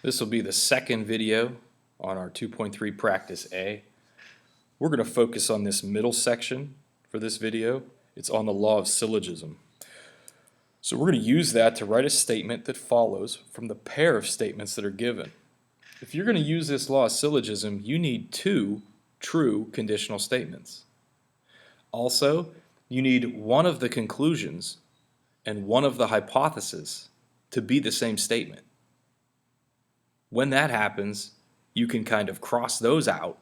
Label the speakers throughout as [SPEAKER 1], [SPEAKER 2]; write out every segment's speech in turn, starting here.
[SPEAKER 1] This will be the second video on our 2.3 practice A. We're going to focus on this middle section for this video. It's on the law of syllogism. So we're going to use that to write a statement that follows from the pair of statements that are given. If you're going to use this law of syllogism, you need two true conditional statements. Also, you need one of the conclusions and one of the hypotheses to be the same statement. When that happens, you can kind of cross those out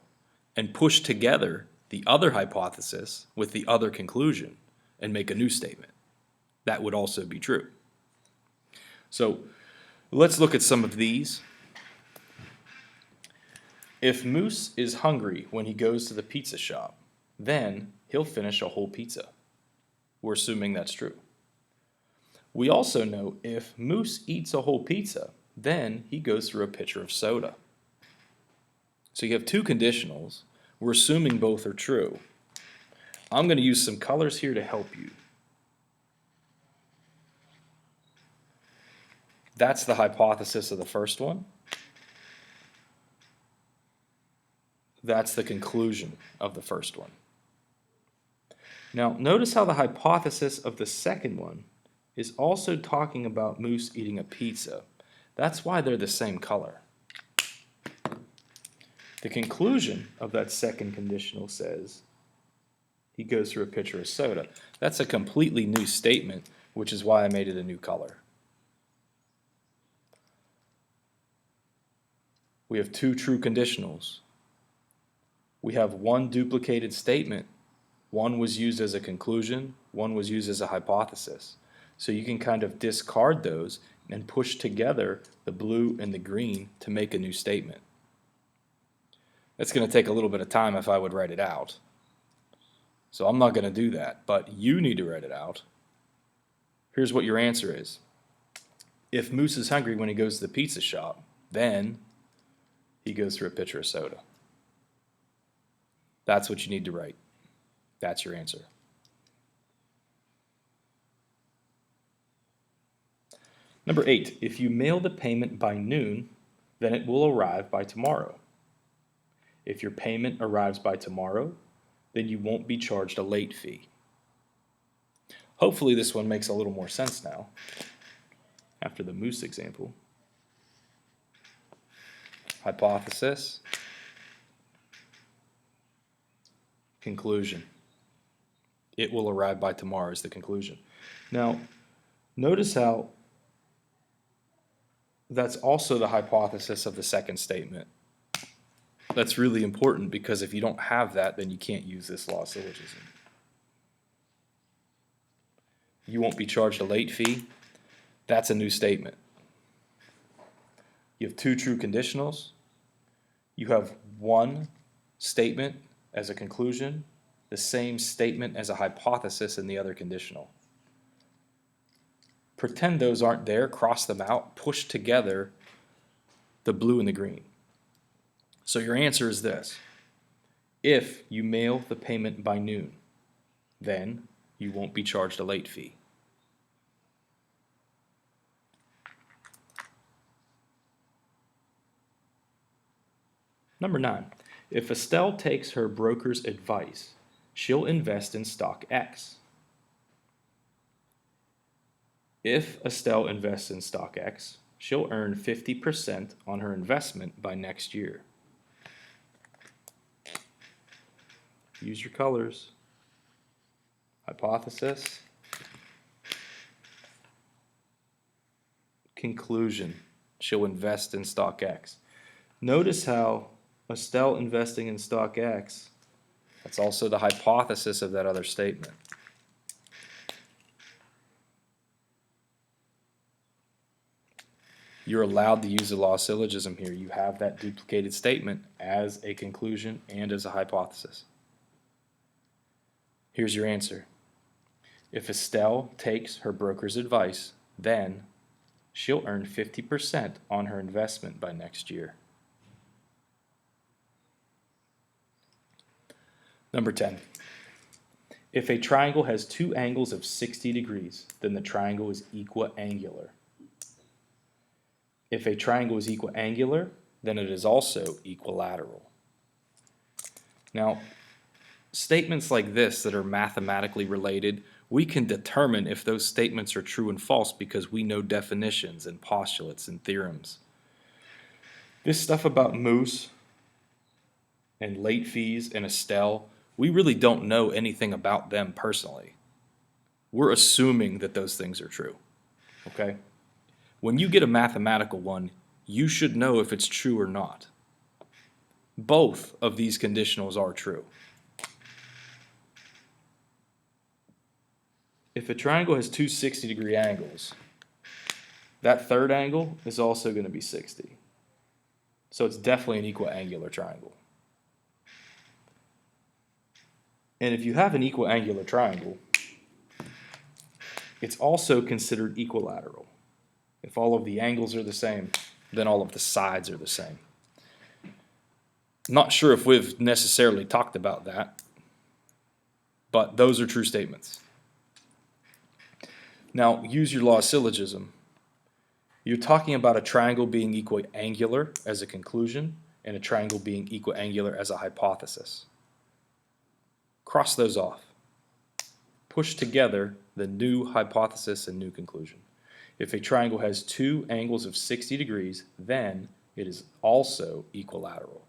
[SPEAKER 1] and push together the other hypothesis with the other conclusion and make a new statement. That would also be true. So let's look at some of these. If Moose is hungry when he goes to the pizza shop, then he'll finish a whole pizza. We're assuming that's true. We also know if Moose eats a whole pizza, then he goes through a pitcher of soda. So you have two conditionals. We're assuming both are true. I'm going to use some colors here to help you. That's the hypothesis of the first one. That's the conclusion of the first one. Now, notice how the hypothesis of the second one is also talking about Moose eating a pizza. That's why they're the same color. The conclusion of that second conditional says he goes through a pitcher of soda. That's a completely new statement, which is why I made it a new color. We have two true conditionals. We have one duplicated statement. One was used as a conclusion, one was used as a hypothesis. So you can kind of discard those and push together the blue and the green to make a new statement. It's going to take a little bit of time if I would write it out. So I'm not going to do that, but you need to write it out. Here's what your answer is. If Moose is hungry when he goes to the pizza shop, then he goes through a pitcher of soda. That's what you need to write. That's your answer. Number 8, if you mail the payment by noon, then it will arrive by tomorrow. If your payment arrives by tomorrow, then you won't be charged a late fee. Hopefully this one makes a little more sense now, after the Moose example. Hypothesis. Conclusion. It will arrive by tomorrow is the conclusion. Now, notice how that's also the hypothesis of the second statement. That's really important because if you don't have that, then you can't use this law of syllogism. You won't be charged a late fee. That's a new statement. You have two true conditionals. You have one statement as a conclusion, the same statement as a hypothesis in the other conditional. Pretend those aren't there, cross them out, push together the blue and the green. So your answer is this. If you mail the payment by noon, then you won't be charged a late fee. Number 9, if Estelle takes her broker's advice, she'll invest in stock X. If Estelle invests in stock X, she'll earn 50% on her investment by next year. Use your colors. Hypothesis. Conclusion. She'll invest in stock X. Notice how Estelle investing in stock X, that's also the hypothesis of that other statement. You're allowed to use the law of syllogism here. You have that duplicated statement as a conclusion and as a hypothesis. Here's your answer. If Estelle takes her broker's advice, then she'll earn 50% on her investment by next year. Number 10. If a triangle has two angles of 60 degrees, then the triangle is equiangular. If a triangle is equiangular, then it is also equilateral. Now, statements like this that are mathematically related, we can determine if those statements are true and false because we know definitions and postulates and theorems. This stuff about moose and late fees and Estelle, we really don't know anything about them personally. We're assuming that those things are true, okay? When you get a mathematical one, you should know if it's true or not. Both of these conditionals are true. If a triangle has two 60-degree angles, that third angle is also going to be 60. So it's definitely an equiangular triangle. And if you have an equiangular triangle, it's also considered equilateral. If all of the angles are the same, then all of the sides are the same. Not sure if we've necessarily talked about that, but those are true statements. Now, use your law of syllogism. You're talking about a triangle being equiangular as a conclusion and a triangle being equiangular as a hypothesis. Cross those off. Push together the new hypothesis and new conclusion. If a triangle has two angles of 60 degrees, then it is also equilateral.